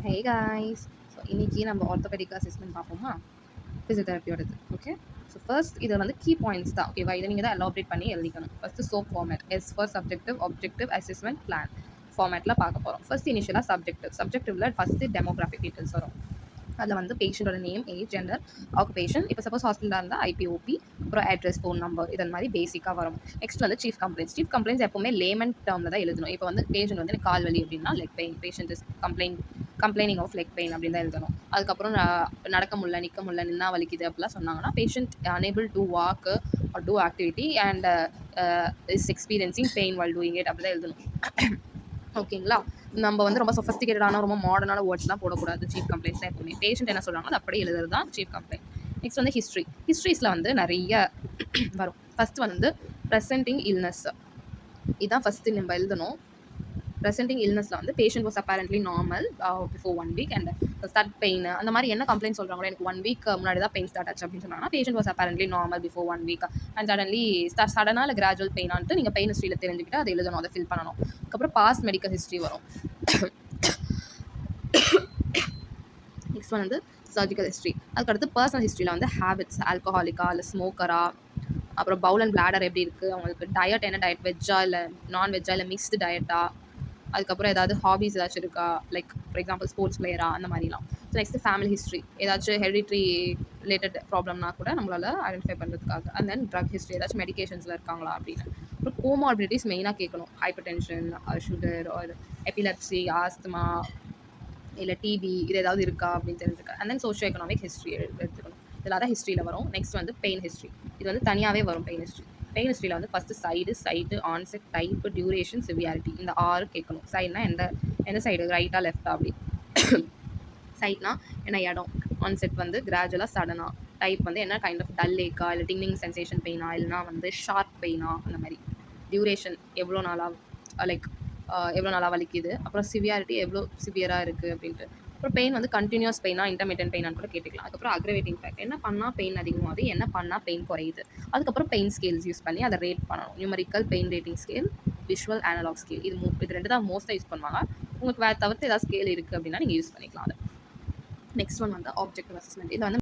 Hey guys, so இன்னைக்கு நம்ம orthopaedic assessment பார்ப்போமா ஃபிசியோதெரப்பியோடது. ஓகே, ஸோ ஃபர்ஸ்ட் இதில் வந்து கீ பாயிண்ட்ஸ் தான். ஓகேவா, இதை நீங்கள் தான் எலாபரேட் பண்ணி எழுதிக்கணும். First SOAP format, S for subjective objective assessment plan ஃபார்மேட்டில் பார்க்க போகிறோம். ஃபர்ஸ்ட் இனிஷியலாக சப்ஜெக்டிவ்ல ஃபஸ்ட்டு டெமோகிராஃபிக் டீட்டெயில்ஸ் வரும். அதில் வந்து பேஷண்ட்டோட நேம், ஏஜ், ஜெண்டர், ஆக்குபேஷன், இப்போ சப்போஸ் ஹாஸ்பிட்டலாக இருந்தால் ஐபிஓபி, அப்புறம் அட்ரஸ், ஃபோன் நம்பர், இதன் மாதிரி பேசிக்காக வரும். நெக்ஸ்ட் வந்து சீஃப் கம்ப்ளைண்ட்ஸ் எப்பவுமே லேமன் டேர்மில் தான் எழுதணும். இப்போ வந்து பேஷண்ட் வந்து எனக்கு கால் வலி அப்படின்னா leg pain, patient is complaining of leg pain அப்படின்னு தான் எழுதணும். அதுக்கப்புறம் நடக்க முடியல, நிற்க முடியல, நின்னா வலிக்குது அப்படிலாம் சொன்னாங்கன்னா patient unable to walk or do activity and is experiencing pain while doing it அப்படி தான் எழுதணும். ஓகேங்களா, நம்ம வந்து ரொம்ப சொஃபஸ்டிகேட்டடான ரொம்ப மாடர்னான வேர்ட்ஸ்லாம் போடக்கூடாது. சீஃப் கம்ப்ளைண்ட்ஸ் எப்பவுமே பேஷண்ட் என்ன சொல்கிறாங்களோ அது அப்படியே எழுதுறது தான் சீஃப் கம்ப்ளைண்ட். நெக்ஸ்ட் வந்து ஹிஸ்ட்ரிஸில் வந்து நிறைய வரும். ஃபர்ஸ்ட் வந்து ப்ரெசென்டிங் இல்னஸ், இதுதான் ஃபஸ்ட்டு நம்ம எழுதணும். ப்ரெசென்டிங் இல்னஸில் வந்து patient was apparently normal before 1 week and start pain, அந்த மாதிரி என்ன கம்ப்ளைண்ட் சொல்கிறாங்களோ, எனக்கு 1 வீக் முன்னாடி தான் பெயின் ஸ்டார்ட் ஆச்சு அப்படின்னு சொன்னாங்கன்னா patient was apparently normal before 1 week and சடனாக இல்லை கிராஜுவல் பெயினான்ட்டு நீங்கள் பெயின் ஹிஸ்ட்ரியில் தெரிஞ்சுக்கிட்டு அதை எழுதணும், அதை ஃபில் பண்ணணும். அதுக்கப்புறம் பாஸ்ட் மெடிக்கல் ஹிஸ்ட்ரி வரும். நெக்ஸ்ட் வந்து சர்ஜிக்கல் ஹிஸ்ட்ரி. அதுக்கடுத்து பர்சனல் ஹிஸ்ட்ரியில் வந்து ஹேபிட்ஸ், ஆல்கஹாலிக்கா இல்லை ஸ்மோக்கரா, அப்புறம் பவுல் அண்ட் பிளாடர் எப்படி இருக்குது, அவங்களுக்கு டயட் என்ன டயட், வெஜ்ஜா இல்லை நான்வெஜ்ஜா இல்லை மிக்ஸ்டு டயட்டா, அதுக்கப்புறம் ஏதாவது ஹாபிஸ் ஏதாச்சும் இருக்கா, லைக் ஃபார் எக்ஸாம்பிள் ஸ்போர்ட்ஸ் பிளேயரா, அந்த மாதிரிலாம். ஸோ நெக்ஸ்ட் ஃபேமிலி ஹிஸ்ட்ரி, ஏதாச்சும் ஹெரிடிட்ரி ரிலேட்டட் ப்ராப்ளம்னா கூட நம்மளால் ஐடென்டிஃபை பண்ணுறதுக்காக. அண்ட் தென் ட்ரக் ஹிஸ்ட்ரி, ஏதாச்சும் மெடிகேஷன்ஸில் இருக்காங்களா அப்படின்னு. அப்புறம் கோமார்பிலிட்டிஸ் மெயினாக கேட்கணும், ஹைப்பர் டென்ஷன், சுகர், ஒரு எபிலெப்சி, ஆஸ்துமா இல்லை டிபி, இது ஏதாவது இருக்கா அப்படின்னு தெரிஞ்சுக்க. And then socio economic history எடுத்துக்கணும். இதில் தான் ஹிஸ்ட்ரியில் வரும். நெக்ஸ்ட் வந்து பெயின் ஹிஸ்ட்ரி, இது வந்து தனியாகவே வரும். பெயின் ஹிஸ்ட்ரியில் வந்து first site, onset, type, duration, severity, இந்த 6 கேட்கணும். சைடுனா எந்த சைடு, ரைட்டா லெஃப்டா அப்படி. சைட்னா என்ன இடம், ஆன்செட் வந்து கிராஜுவலாக சடனாக, டைப் வந்து என்ன கைண்ட் ஆஃப் டல் ஏக்கா இல்லை டிங்னிங் சென்சேஷன் பெயினா இல்லைனா வந்து ஷார்ப் பெயினா, அந்த மாதிரி. டியூரேஷன் எவ்வளோ நாளாக எவ்வளோ நாளாக வலிக்குது, அப்புறம் சிவியாரிட்டி எவ்வளோ சிவியராக இருக்குது அப்படின்ட்டு. அப்புறம் பெயின் வந்து கண்டினியூஸ் பெயினா இன்டர்மீடியன்ட் பெயினான்னு கூட கேட்டுக்கலாம். அதுக்கப்புறம் அக்ரவேட்டிங் ஃபேக்ட், என்ன பண்ணால் பெயின் அதிகமாகுது, என்ன பண்ணால் பெயின் குறையுது. அதுக்கப்புறம் பெயின் ஸ்கேல்ஸ் யூஸ் பண்ணி அதை ரேட் பண்ணணும். Numerical pain rating scale, visual analogue scale, இது 2 தான் மோஸ்ட்டாக யூஸ் பண்ணுவாங்க. உங்களுக்கு வேறு தவிர்த்து ஏதாவது ஸ்கேல் இருக்குது அப்படின்னா நீங்கள் யூஸ் பண்ணிக்கலாம் அதை. நெக்ஸ்ட் ஒன் வந்து ஆப்ஜெக்டிவ் அசஸ்மெண்ட். இதில் வந்து